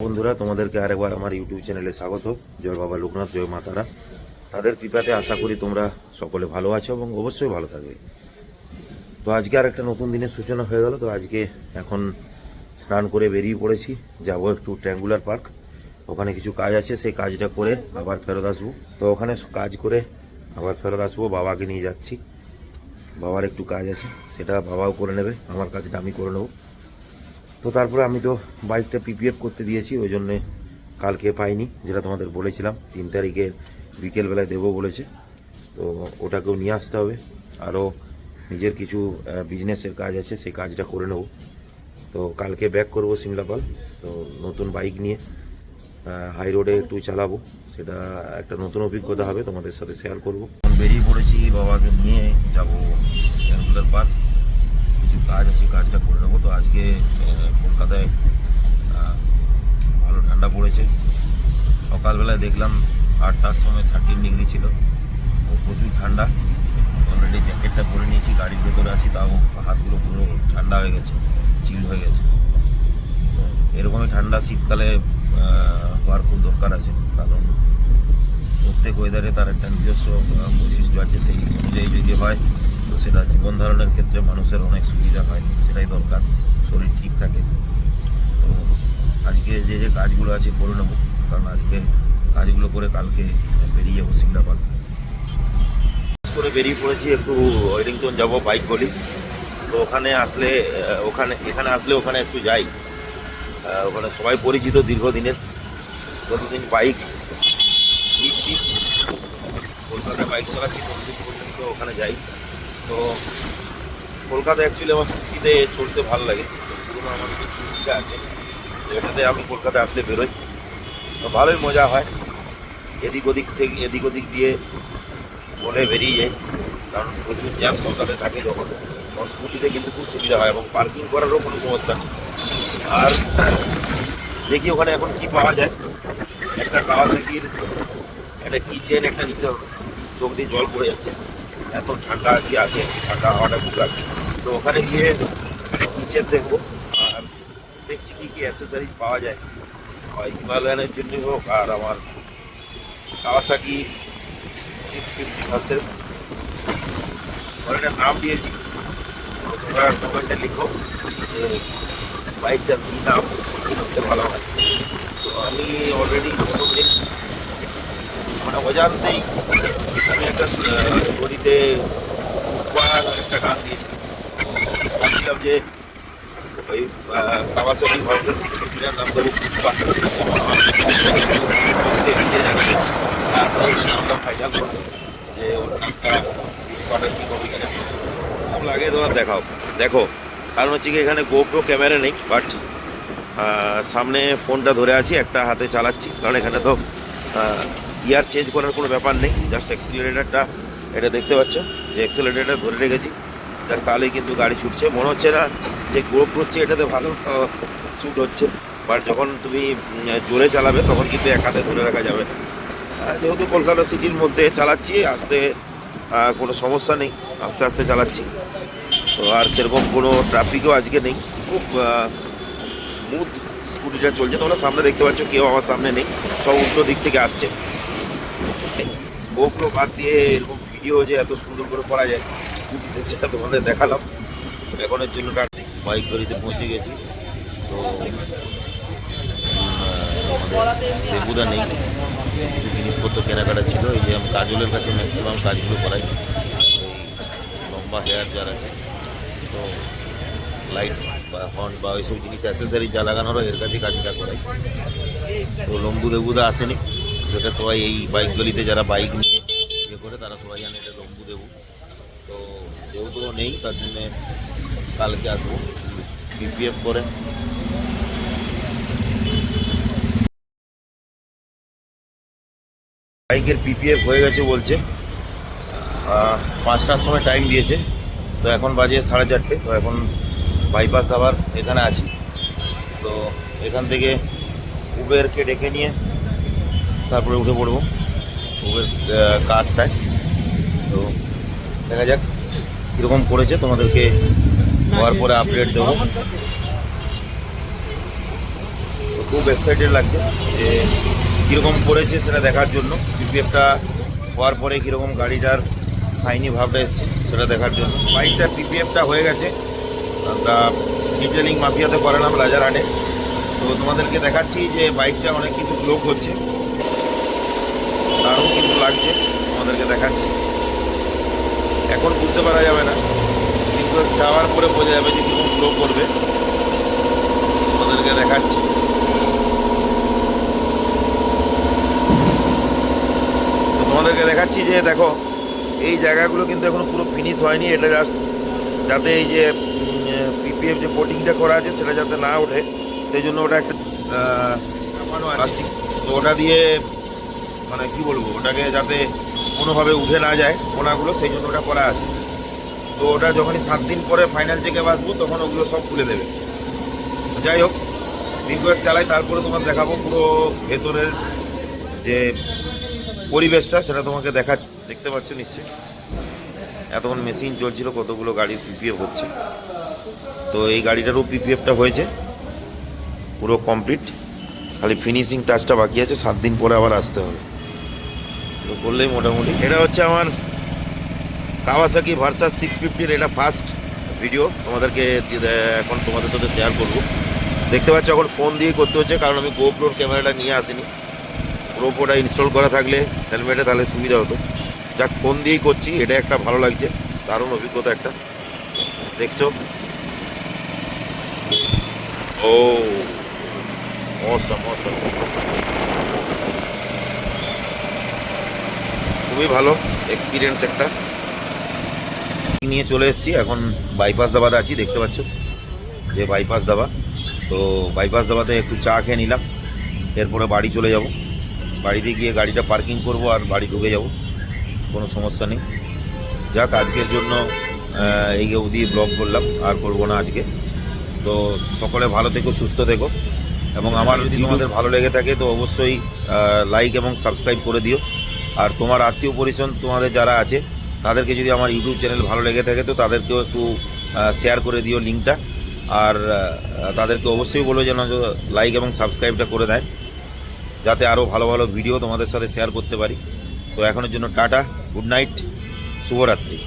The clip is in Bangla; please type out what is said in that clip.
বন্ধুরা, তোমাদেরকে আরেকবার আমার ইউটিউব চ্যানেলে স্বাগত। জয় বাবা লোকনাথ, জয় মা তারা। তাদের কৃপাতে আশা করি তোমরা সকলে ভালো আছো এবং অবশ্যই ভালো থাকবে। তো আজকে আর একটা নতুন দিনের সূচনা হয়ে গেল। তো আজকে এখন স্নান করে বেরিয়ে পড়েছি, যাব একটু ট্র্যাঙ্গুলার পার্ক। ওখানে কিছু কাজ আছে, সেই কাজটা করে আবার ফেরত আসবো। তো ওখানে কাজ করে আবার ফেরত আসবো, বাবাকে নিয়ে যাচ্ছি। বাবার একটু কাজ আছে, সেটা বাবাও করে নেবে, আমার কাজটা আমি করে নেবো। তো তারপরে আমি তো বাইকটা পিপিএফ করতে দিয়েছি, ওই জন্যে কালকে পাইনি, যেটা তোমাদের বলেছিলাম 3 তারিখে বিকেলবেলায় দেবো বলেছে। তো ওটাকেও নিয়ে আসতে হবে। আরও নিজের কিছু বিজনেসের কাজ আছে, সেই কাজটা করে নেব। তো কালকে ব্যাক করব সিমলাপাল। তো নতুন বাইক নিয়ে হাই রোডে একটু চালাবো, সেটা একটা নতুন অভিজ্ঞতা হবে, তোমাদের সাথে শেয়ার করব। বেরিয়ে পড়েছি, বাবাকে নিয়ে যাব ট্র্যাঙ্গুলার পার্ক। কিছু কাজ আছে, কাজটা করে নেবো। তো আজকে কলকাতায় ভালো ঠান্ডা পড়েছে। সকালবেলায় দেখলাম 8টার সময় 13 ডিগ্রি ছিল। তো প্রচুর ঠান্ডা। অলরেডি জ্যাকেটটা পরে নিয়েছি, গাড়ির ভেতরে আছি, তাও হাতগুলো পুরো ঠান্ডা হয়ে গেছে, চিল হয়ে গেছে। তো এরকমই ঠান্ডা শীতকালে হওয়ার খুব দরকার আছে, কারণ প্রত্যেক ওয়েদারে তার একটা নিজস্ব বৈশিষ্ট্য আছে। সেই অনুযায়ী যদি হয় তো সেটা জীবন ধারণের ক্ষেত্রে মানুষের অনেক সুবিধা হয়, সেটাই দরকার, শরীর ঠিক থাকে। তো আজকে যে যে কাজগুলো আছে করে নেবো, কারণ আজকে কাজগুলো করে কালকে বেরিয়ে যাবো সিমলাপাল। করে বেরিয়ে পড়েছি, একটু ওয়েলিংটন যাব, বাইক গলি। তো ওখানে আসলে এখানে আসলে ওখানে একটু যাই। ওখানে সবাই পরিচিত দীর্ঘদিনের, যতদিন বাইক নিচ্ছি, কলকাতায় বাইক চালাচ্ছি, ততদিন পর্যন্ত ওখানে যাই। তো কলকাতা অ্যাকচুয়ালি আমার স্কুটিতে চলতে ভালো লাগে। পুরোনো আমার যে স্কুটিটা আছে, এটাতে আমি কলকাতায় আসলে বেরোই, তো ভালোই মজা হয়। এদিক ওদিক দিয়ে বলে বেরিয়ে যাই, কারণ প্রচুর জ্যাম কলকাতায় থাকে যখন। স্কুটিতে কিন্তু খুব সুবিধা হয় এবং পার্কিং করারও কোনো সমস্যা নেই। আর দেখি ওখানে এখন কি পাওয়া যায়। একটা কাওয়াসাকির একটা কিচেন একটা নিতে হবে, চোখ দিয়ে জল পড়ে যাচ্ছে, এত ঠান্ডা আজকে আছে, ঠান্ডা হাওয়াটা খুব লাগছে। তো ওখানে গিয়ে কিচেন দেখবো, আর দেখছি কী কী অ্যাক্সেসরিজ পাওয়া যায়, হয় হিমালয়ানের জন্যই হোক, আর আমার কাওয়াসাকি 650 ভার্সেস একটা নাম দিয়েছি। তোমরা কমেন্টে লিখো যে বাইকটার কী নাম সবচেয়ে ভালো হয়। তো আমি অলরেডি প্রথম দিন মানে অজান্তেই আমি একটা স্টোরিতে স্কোয়ার একটা গান দিয়েছিলাম। ভাবছিলাম যে ওই কাওয়াসাকি ভার্সেস 650 নাম দেবো পুষ্পা, সে নিজে যাচ্ছে। তারপরে নামটা ফাইনাল করবো যে ওর নামটা পুষ্পাটা কী হবে কিনা। কেমন লাগে তোমার দেখাও, দেখো। কারণ হচ্ছে কি, এখানে গোপ্রো ক্যামেরা নেই, বাট সামনে ফোনটা ধরে আছি, একটা হাতে চালাচ্ছি, কারণ এখানে তো গিয়ার চেঞ্জ করার কোনো ব্যাপার নেই। জাস্ট অ্যাক্সিলারেটারটা, এটা দেখতে পাচ্ছ যে অ্যাক্সিলারেটার ধরে রেখেছি, জাস্ট তাহলেই কিন্তু গাড়ি ছুটছে। মনে হচ্ছে না যে গ্রোপ করছে, এটাতে ভালো শ্যুট হচ্ছে, বাট যখন তুমি জোরে চালাবে তখন কিন্তু এক হাতে ধরে রাখা যাবে না। যেহেতু কলকাতা সিটির মধ্যে চালাচ্ছি, আসতে কোনো সমস্যা নেই, আস্তে আস্তে চালাচ্ছি। তো আর সেরকম কোনো ট্রাফিকও আজকে নেই, খুব স্মুথ স্কুটিটা চলছে। তোমরা সামনে দেখতে পাচ্ছ, কেউ আমার সামনে নেই, সব উল্টো দিক থেকে আসছে। গোপ্রো বাদ দিয়ে এরকম ভিডিও যে এত সুন্দর করে করা যায় স্কুটিতে, সেটা তোমাদের দেখালাম। এখনের জন্য বাইক গড়িতে পৌঁছে গেছি। তো দেবুদা নেই, কিছু জিনিসপত্র কেনাকাটা ছিল। এই যে আমি কাজলের কাছে ম্যাক্সিমাম কাজগুলো করাই, এই লম্বা হেয়ার যার আছে, তো লাইট বা হর্ন বা ওইসব জিনিস অ্যাক্সেসারি যা লাগানো হয়, এর কাছে কাজটা করাই। তো লম্বু দেবুদা আসেনি, যেটা সবাই এই বাইকগুলিতে যারা বাইক নিয়ে ইয়ে করে তারা সবাই জানে এটা লম্বু দেবু। তো যেহেতু নেই, তার জন্যে কালকে আসবো পিপিএফ করে। বাইকের পিপিএফ হয়ে গেছে বলছে, 5টার সময় টাইম দিয়েছে, তো এখন বাজে 4:30। তো এখন বাইপাস দাবার এখানে আছি। তো এখান থেকে উবেরকে ডেকে নিয়ে তারপরে উঠে পড়বো উবের কারটায়। তো দেখা যাক কীরকম করেছে, তোমাদেরকে হওয়ার পরে আপডেট দেবো। খুব এক্সাইটেড লাগছে যে কীরকম করেছে সেটা দেখার জন্য। পিপিএফটা হওয়ার পরে কীরকম গাড়িটার শাইনি ভাবটা এসছে সেটা দেখার জন্য। বাইকটা পিপিএফটা হয়ে গেছে, তা ডিটেলিং মাফিয়াতে করালাম রাজারহাটে। তো তোমাদেরকে দেখাচ্ছি যে বাইকটা অনেক কিন্তু গ্লো করছে, দারুণ কিন্তু লাগছে, তোমাদেরকে দেখাচ্ছি। এখন বুঝতে পারা যাবে না, কিন্তু যাওয়ার পরে বোঝা যাবে যে কীরকম গ্লো করবে। তোমাদেরকে দেখাচ্ছি। তো তোমাদেরকে দেখাচ্ছি যে দেখো এই জায়গাগুলো কিন্তু এখনো পুরো ফিনিশ হয়নি। এটা জাস্ট যাতে এই যে পিপিএফ যে কোটিংটা করা আছে সেটা যাতে না ওঠে, সেই জন্য ওটা একটা প্লাস্টিক, তো ওটা দিয়ে মানে কি বলবো, ওটাকে যাতে কোনোভাবে উঠে না যায় কোনাগুলো, সেই জন্য ওটা করা আছে। তো ওটা যখনই 7 দিন পরে ফাইনাল চেকে বাসবো তখন ওগুলো সব খুলে দেবে। যাই হোক, দিন কয়েক চালাই, তারপরে তোমার দেখাবো পুরো ভেতরের যে পরিবেশটা, সেটা তোমাকে দেখাচ্ছি। দেখতে পাচ্ছ নিশ্চয়ই এতক্ষণ মেশিন চলছিল, কতগুলো গাড়ির পিপিএফ হচ্ছে। তো এই গাড়িটারও পিপিএফটা হয়েছে পুরো কমপ্লিট, খালি ফিনিশিং টাচটা বাকি আছে। 7 দিন পরে আবার আসতে হবে, তো বললেই মোটামুটি। এটা হচ্ছে আমার কাওয়াসাকি ভার্সাস 650-এর এটা ফার্স্ট ভিডিও, তোমাদেরকে এখন তোমাদের সাথে শেয়ার করবো। দেখতে পাচ্ছ এখন ফোন দিয়ে করতে হচ্ছে, কারণ আমি গোপ্রোর ক্যামেরাটা নিয়ে আসিনি। গোপ্রোটা ইনস্টল করা থাকলে হেলমেটে তাহলে সুবিধা হতো। যাক, ফোন দিয়েই করছি, এটা একটা ভালো লাগছে, দারুণ অভিজ্ঞতা একটা। দেখছো, ও অসম অসম, খুবই ভালো এক্সপিরিয়েন্স একটা নিয়ে চলে এসেছি। এখন বাইপাস দাবাতে আছি, দেখতে পাচ্ছ যে বাইপাস দাবা। তো বাইপাস দাবাতে একটু চা খেয়ে নিলাম, এরপরে বাড়ি চলে যাব। বাড়িতে গিয়ে গাড়িটা পার্কিং করব আর বাড়ি ঢুকে যাব, কোনো সমস্যা নেই। যাক, আজকের জন্য এই অবধি ব্লগ করলাম, আর করবো না আজকে। তো সকলে ভালো থেকো, সুস্থ থেকো, এবং আমার যদি তোমাদের ভালো লেগে থাকে তো অবশ্যই লাইক এবং সাবস্ক্রাইব করে দিও। আর তোমার আত্মীয় পরিজন তোমাদের যারা আছে তাদেরকে যদি আমার ইউটিউব চ্যানেল ভালো লেগে থাকে তো তাদেরকেও একটু শেয়ার করে দিও লিঙ্কটা। আর তাদেরকে অবশ্যই বলো যেন লাইক এবং সাবস্ক্রাইবটা করে দেয়, যাতে আরও ভালো ভালো ভিডিও তোমাদের সাথে শেয়ার করতে পারি। তো এখনের জন্য টাটা, গুড নাইট, শুভরাত্রি।